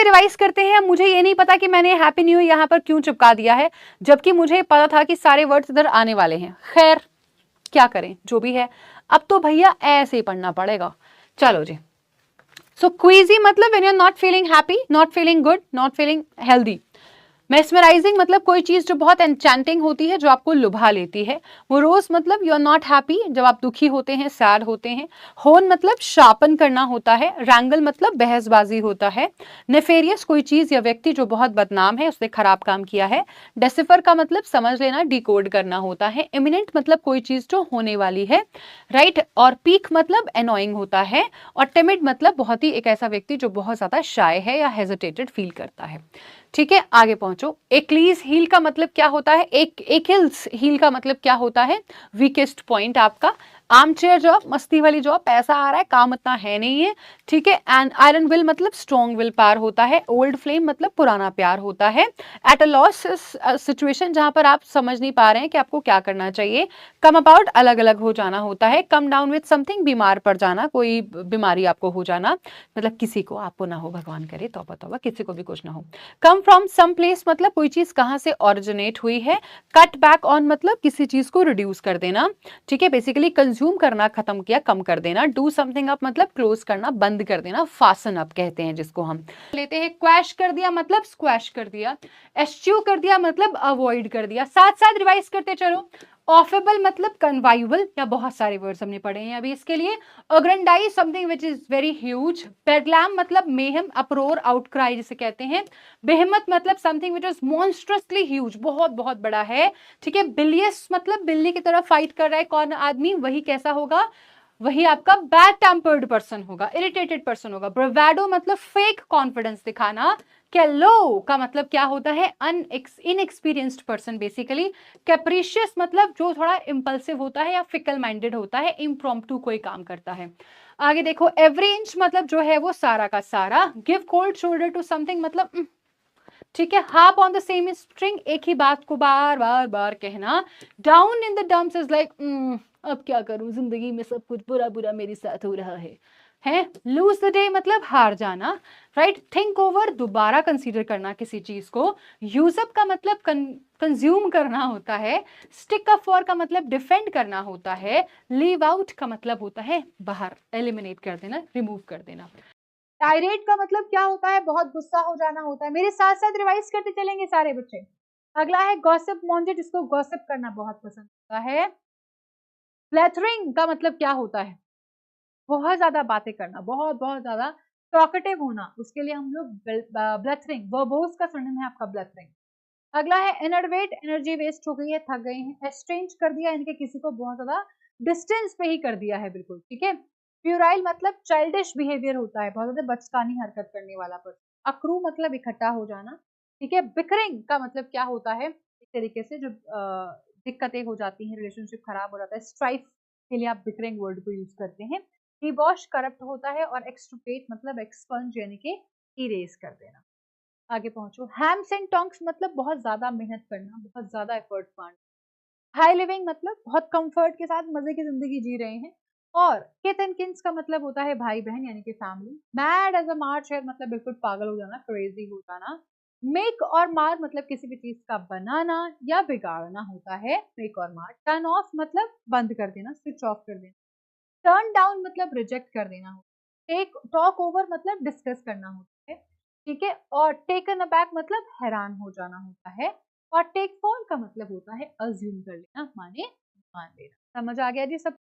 से रिवाइज करते हैं, मुझे ये नहीं पता कि मैंने हैप्पी न्यू ईयर यहाँ पर क्यों चिपका दिया है, जबकि मुझे पता था कि सारे वर्ड्स इधर आने वाले हैं। खैर क्या करें, जो भी है, अब तो भैया ऐसे ही पढ़ना पड़ेगा। चलो जी। सो क्वीजी मतलब when you are not feeling happy, not feeling good, not feeling healthy. Mesmerising मतलब कोई चीज जो बहुत एंचेंटिंग होती है, जो आपको लुभा लेती है। मोरोस मतलब यू आर नॉट हैप्पी, जब आप दुखी होते हैं, सैड होते हैं। होन मतलब शापन करना होता है। रैंगल मतलब बहसबाजी होता है। नेफेरियस कोई चीज या व्यक्ति जो बहुत बदनाम है, उसने खराब काम किया है। डेसिफर का मतलब समझ लेना, डिकोड करना होता है। इमिनेंट मतलब कोई चीज जो होने वाली है, राइट। और पीक मतलब एनोइंग होता है। और टिमिड मतलब बहुत ही एक ऐसा व्यक्ति जो बहुत ज्यादा शाय है या हेजिटेटेड फील करता है। ठीक है, आगे पहुंचो। एक्लीज हील का मतलब क्या होता है? एकल्स हील का मतलब क्या होता है? वीकेस्ट पॉइंट आपका। आर्म चेयर जॉब, मस्ती वाली जॉब, पैसा आ रहा है, काम इतना है नहीं है। ठीक है। एंड आयरन विल मतलब स्ट्रॉन्ग विल पावर होता है। ओल्ड फ्लेम मतलब पुराना प्यार होता है। एट अ लॉस सिचुएशन, जहां पर आप समझ नहीं पा रहे हैं कि आपको क्या करना चाहिए। कम अबाउट अलग अलग हो जाना होता है। कम डाउन विथ समथिंग बीमार पड़ जाना, कोई बीमारी आपको हो जाना, मतलब किसी को, आपको ना हो, भगवान करे, तौबा तौबा, किसी को भी कुछ ना हो। कम फ्रॉम सम प्लेस मतलब कोई चीज कहां से ऑरिजिनेट हुई है। कट बैक ऑन मतलब किसी चीज को रिड्यूस कर देना। ठीक है, बेसिकली कंज्यूम करना, खत्म किया, कम कर देना। डू समथिंग अप मतलब क्लोज करना, बंद कर देना, फासन अप कहते हैं जिसको हम लेते हैं। क्वैश कर दिया मतलब स्क्वैश कर दिया। एस्च्यू कर दिया मतलब अवॉइड कर दिया। साथ साथ रिवाइज करते चलो। ऑफेबल मतलब कन्वाइवल, या बहुत सारे वर्ड्स हमने पढ़े हैं अभी इसके लिए। Aggrandise something which is very huge. Bedlam मतलब मेहम, अप्रोर, आउटक्राई जिसे कहते हैं। बेहमत मतलब something which is monstrously huge, बहुत बहुत बड़ा है। ठीक है। बिलियस मतलब बिल्ली की तरह फाइट कर रहा है कौन आदमी, वही कैसा होगा? वही आपका बैड टेम्पर्ड पर्सन होगा, इरिटेटेड पर्सन होगा। ब्रेवाडो मतलब फेक कॉन्फिडेंस दिखाना। कैलो का मतलब क्या होता है? Inexperienced person basically. कैप्रिशियस मतलब जो थोड़ा इंपल्सिव होता है या फिकल माइंडेड होता है, इम्प्रॉम्प्टू कोई काम करता है। आगे देखो। एवरी इंच मतलब जो है वो सारा का सारा। Give cold shoulder to something मतलब ठीक है। Harp on the same string, एक ही बात को बार बार बार कहना। Down in the dumps is like अब क्या करूं, जिंदगी में सब कुछ बुरा बुरा मेरे साथ हो रहा है। लूज द डे मतलब हार जाना, राइट। थिंक ओवर, दोबारा कंसीडर करना किसी चीज को। यूज अप का मतलब कंज्यूम करना होता है। स्टिक अप फॉर का मतलब डिफेंड करना होता है। लीव आउट का मतलब होता है बाहर, एलिमिनेट कर देना, रिमूव कर देना। टायरेट का मतलब क्या होता है? बहुत गुस्सा हो जाना होता है। मेरे साथ साथ रिवाइज करते चलेंगे सारे बच्चे। अगला है गॉसिप मॉन्जे, जिसको गॉसिप करना बहुत पसंद होता है। फ्लैथरिंग का मतलब क्या होता है? बहुत ज्यादा बातें करना, बहुत बहुत ज्यादा टॉकेटिव होना, उसके लिए हम लोग ब्लथरिंग, वर्बोस का सिनोनिम है आपका ब्लथरिंग। अगला है इनर्वेट, एनर्जी वेस्ट हो गई है, थक गए हैं। एस्ट्रेंज कर दिया, इनके किसी को बहुत ज्यादा डिस्टेंस पे ही कर दिया है, बिल्कुल ठीक है। प्यूराइल मतलब चाइल्डिश बिहेवियर होता है, बहुत ज्यादा बचकानी हरकत करने वाला पर्सन। अक्रू मतलब इकट्ठा हो जाना, ठीक है। बिकरिंग का मतलब क्या होता है? इस तरीके से जो दिक्कतें हो जाती हैं, रिलेशनशिप खराब हो जाता है, स्ट्राइफ के लिए आप बिकरिंग वर्ड को यूज करते हैं। डिबॉश करप्ट होता है। और एक्सट्रुपेट मतलब एक्सपंज यानी कि इरेज कर देना। आगे पहुंचो। हैम्स एंड टोंग्स मतलब बहुत ज्यादा मेहनत करना, बहुत ज्यादा एफर्ट मारना। हाई लिविंग मतलब बहुत कंफर्ट के साथ मजे की जिंदगी जी रहे हैं। और किथ एंड किन्स का मतलब होता है भाई बहन यानी कि फैमिली। मैड एज अ मार्च है मतलब बिल्कुल पागल हो जाना, क्रेजी हो जाना। मेक और मार मतलब किसी भी चीज का बनाना या बिगाड़ना होता है, मेक और मार। टर्न ऑफ मतलब बंद कर देना, स्विच ऑफ कर देना। टर्न डाउन मतलब रिजेक्ट कर देना होता है। टेक टॉक ओवर मतलब डिस्कस करना होता है, ठीक है। और टेकन अबैक मतलब हैरान हो जाना होता है। और टेक फॉर का मतलब होता है अज्यूम कर लेना, माने मान लेना। समझ आ गया जी सब?